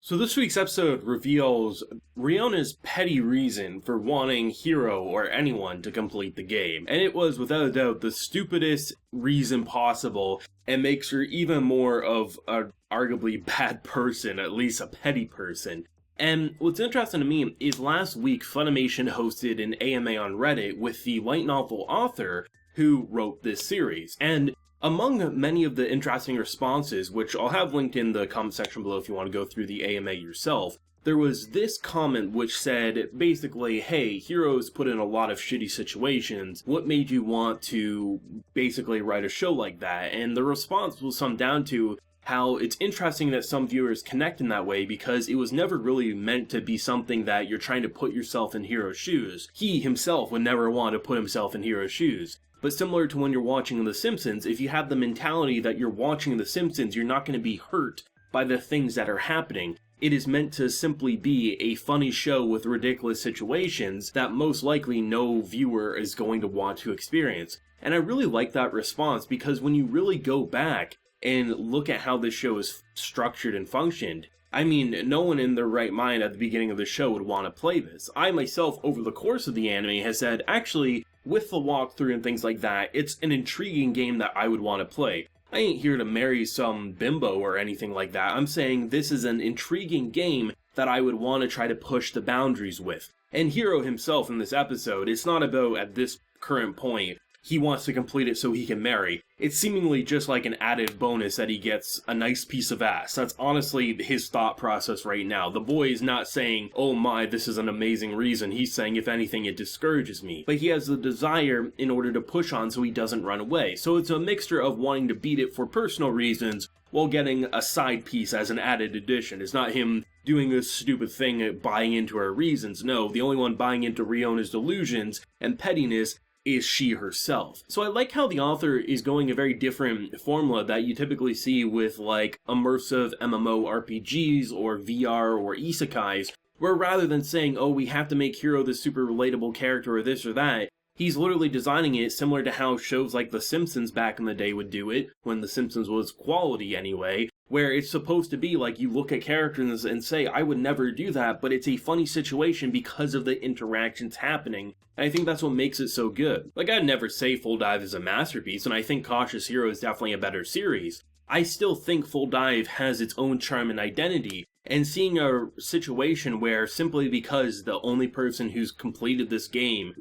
So this week's episode reveals Riona's petty reason for wanting Hiro or anyone to complete the game, and it was without a doubt the stupidest reason possible, and makes her even more of an arguably bad person, at least a petty person. And what's interesting to me is last week Funimation hosted an AMA on Reddit with the light novel author who wrote this series, and among many of the interesting responses, which I'll have linked in the comment section below if you want to go through the AMA yourself, there was this comment which said, basically, hey, Hiro's put in a lot of shitty situations, what made you want to basically write a show like that? And the response was summed down to how it's interesting that some viewers connect in that way because it was never really meant to be something that you're trying to put yourself in Hiro's shoes. He himself would never want to put himself in Hiro's shoes. But similar to when you're watching The Simpsons, if you have the mentality that you're watching The Simpsons, you're not going to be hurt by the things that are happening. It is meant to simply be a funny show with ridiculous situations that most likely no viewer is going to want to experience. And I really like that response because when you really go back and look at how this show is structured and functioned, I mean, no one in their right mind at the beginning of the show would want to play this. I myself, over the course of the anime, has said, actually, with the walkthrough and things like that, it's an intriguing game that I would want to play. I ain't here to marry some bimbo or anything like that. I'm saying this is an intriguing game that I would want to try to push the boundaries with. And Hiro himself in this episode, it's not about, at this current point, he wants to complete it so he can marry. It's seemingly just like an added bonus that he gets a nice piece of ass. That's honestly his thought process right now. The boy is not saying, oh my, this is an amazing reason. He's saying, if anything, it discourages me. But he has the desire in order to push on so he doesn't run away. So it's a mixture of wanting to beat it for personal reasons while getting a side piece as an added addition. It's not him doing this stupid thing, buying into her reasons. No, the only one buying into Riona's delusions and pettiness is she herself. So I like how the author is going a very different formula that you typically see with like immersive MMORPGs or VR or isekais, where rather than saying, oh, we have to make Hiro this super relatable character or this or that, he's literally designing it similar to how shows like The Simpsons back in the day would do it, when The Simpsons was quality anyway, where it's supposed to be like you look at characters and say, I would never do that, but it's a funny situation because of the interactions happening. And I think that's what makes it so good. Like, I'd never say Full Dive is a masterpiece, and I think Cautious Hero is definitely a better series. I still think Full Dive has its own charm and identity, and seeing a situation where simply because the only person who's completed this game,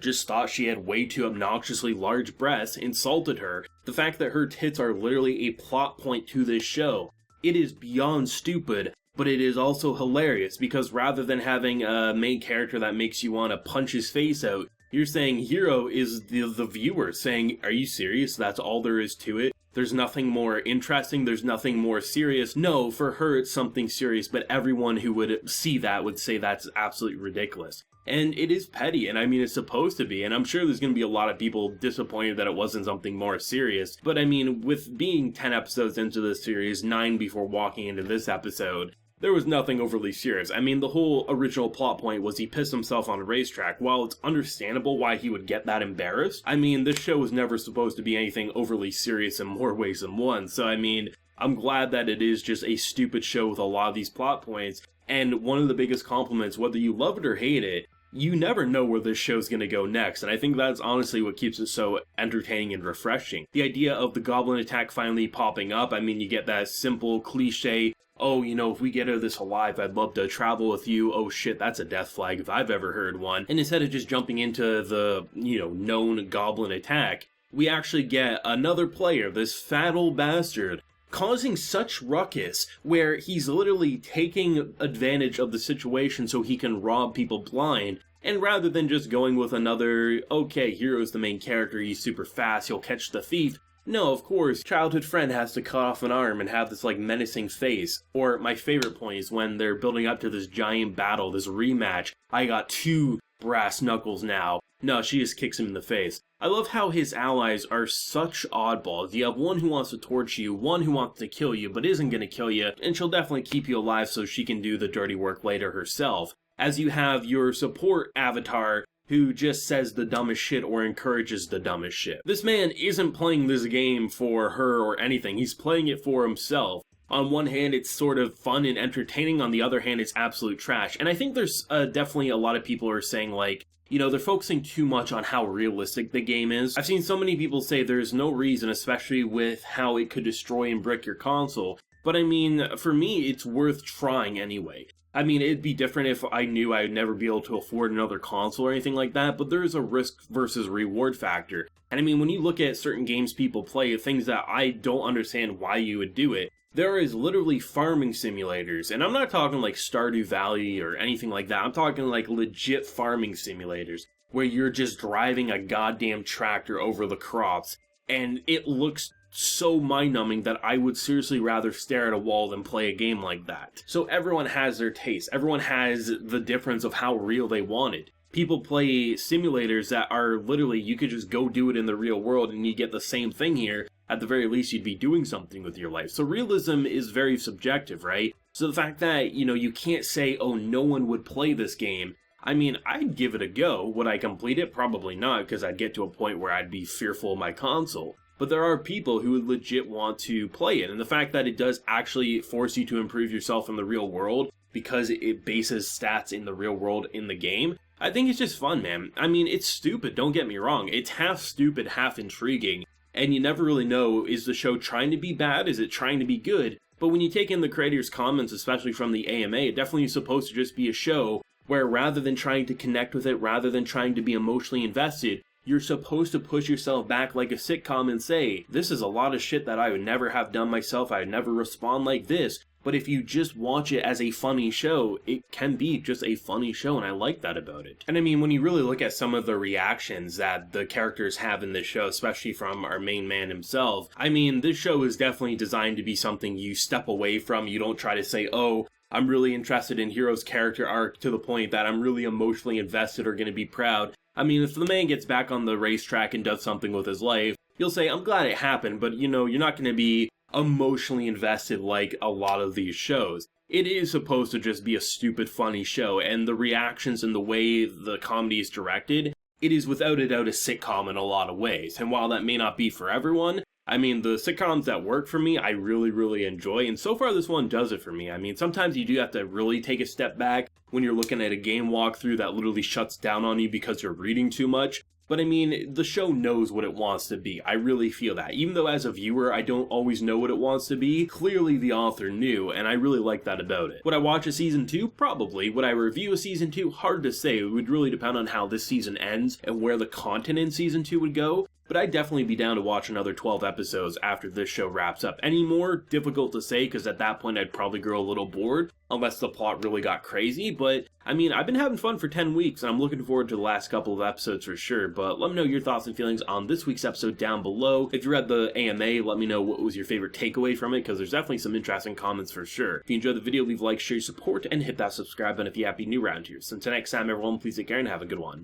just thought she had way too obnoxiously large breasts, insulted her, the fact that her tits are literally a plot point to this show, it is beyond stupid, but it is also hilarious because rather than having a main character that makes you want to punch his face out, you're saying Hiro is the viewer saying, are you serious? That's all there is to it? There's nothing more interesting, there's nothing more serious. No, for her it's something serious, but everyone who would see that would say that's absolutely ridiculous. And it is petty, and I mean it's supposed to be, and I'm sure there's going to be a lot of people disappointed that it wasn't something more serious. But I mean, with being 10 episodes into this series, 9 before walking into this episode, there was nothing overly serious. I mean, the whole original plot point was he pissed himself on a racetrack. While it's understandable why he would get that embarrassed, I mean, this show was never supposed to be anything overly serious in more ways than one. So, I mean, I'm glad that it is just a stupid show with a lot of these plot points. And one of the biggest compliments, whether you love it or hate it, you never know where this show's going to go next, and I think that's honestly what keeps it so entertaining and refreshing. The idea of the goblin attack finally popping up, I mean, you get that simple cliche, oh, if we get out of this alive, I'd love to travel with you. Oh shit, that's a death flag if I've ever heard one. And instead of just jumping into the, known goblin attack, we actually get another player, this fat old bastard, causing such ruckus where he's literally taking advantage of the situation so he can rob people blind. And rather than just going with another, okay, Hiro's the main character, he's super fast, he'll catch the thief, no, of course, childhood friend has to cut off an arm and have this, menacing face. Or my favorite point is when they're building up to this giant battle, this rematch. I got 2 brass knuckles now. No, she just kicks him in the face. I love how his allies are such oddballs. You have one who wants to torch you, one who wants to kill you but isn't going to kill you, and she'll definitely keep you alive so she can do the dirty work later herself. As you have your support avatar who just says the dumbest shit or encourages the dumbest shit. This man isn't playing this game for her or anything, he's playing it for himself. on one hand, it's sort of fun and entertaining. On the other hand, it's absolute trash. And I think there's definitely a lot of people who are saying, like, you know, they're focusing too much on how realistic the game is. I've seen so many people say there's no reason, especially with how it could destroy and brick your console. But I mean, for me, it's worth trying anyway. I mean, it'd be different if I knew I'd never be able to afford another console or anything like that, but there's a risk versus reward factor. And I mean, when you look at certain games people play, things that I don't understand why you would do it, there is literally farming simulators, and I'm not talking like Stardew Valley or anything like that. I'm talking like legit farming simulators where you're just driving a goddamn tractor over the crops, and it looks so mind-numbing that I would seriously rather stare at a wall than play a game like that. So everyone has their taste. Everyone has the difference of how real they want it. People play simulators that are literally, you could just go do it in the real world and you get the same thing here. At the very least, you'd be doing something with your life. So realism is very subjective, right? So the fact that, you know, you can't say, oh, no one would play this game. I mean, I'd give it a go. Would I complete it? Probably not, because I'd get to a point where I'd be fearful of my console. But there are people who would legit want to play it. And the fact that it does actually force you to improve yourself in the real world because it bases stats in the real world in the game, I think it's just fun, man. I mean, it's stupid, don't get me wrong. It's half stupid, half intriguing. And you never really know, is the show trying to be bad? Is it trying to be good? But when you take in the creators' comments, especially from the AMA, it definitely is supposed to just be a show where rather than trying to connect with it, rather than trying to be emotionally invested, you're supposed to push yourself back like a sitcom and say, this is a lot of shit that I would never have done myself, I would never respond like this. But if you just watch it as a funny show, it can be just a funny show, and I like that about it. And I mean, when you really look at some of the reactions that the characters have in this show, especially from our main man himself, I mean, this show is definitely designed to be something you step away from. You don't try to say, oh, I'm really interested in Hiro's character arc to the point that I'm really emotionally invested or going to be proud. I mean, if the man gets back on the racetrack and does something with his life, you'll say, I'm glad it happened, but, you know, you're not going to be emotionally invested like a lot of these shows. It is supposed to just be a stupid, funny show, and the reactions and the way the comedy is directed, it is without a doubt a sitcom in a lot of ways. And while that may not be for everyone, I mean, the sitcoms that work for me, I really, really enjoy, and so far this one does it for me. I mean, sometimes you do have to really take a step back when you're looking at a game walkthrough that literally shuts down on you because you're reading too much. But I mean, the show knows what it wants to be. I really feel that. Even though as a viewer, I don't always know what it wants to be, clearly the author knew, and I really like that about it. Would I watch a season 2? Probably. Would I review a season 2? Hard to say. It would really depend on how this season ends and where the content in season 2 would go. But I'd definitely be down to watch another 12 episodes after this show wraps up. Any more? Difficult to say, because at that point I'd probably grow a little bored, unless the plot really got crazy. But, I mean, I've been having fun for 10 weeks, and I'm looking forward to the last couple of episodes for sure. But let me know your thoughts and feelings on this week's episode down below. If you read the AMA, let me know what was your favorite takeaway from it, because there's definitely some interesting comments for sure. If you enjoyed the video, leave a like, share your support, and hit that subscribe button if you happy new around here. So until next time, everyone, please take care and have a good one.